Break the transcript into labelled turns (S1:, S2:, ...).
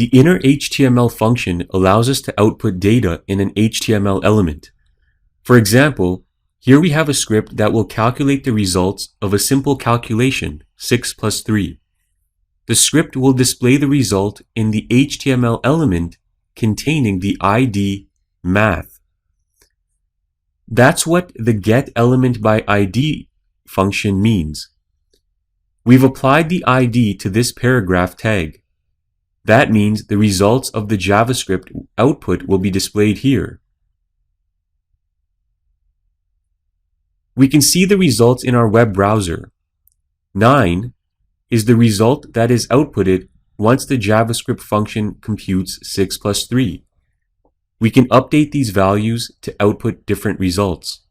S1: The InnerHTML function allows us to output data in an HTML element. For example, here we have a script that will calculate the results of a simple calculation, 6 plus 3. The script will display the result in the HTML element containing the ID math. That's what the getElementById function means. We've applied the ID to this paragraph tag. That means the results of the JavaScript output will be displayed here. We can see the results in our web browser. 9 is the result that is outputted once the JavaScript function computes 6 plus 3. We can update these values to output different results.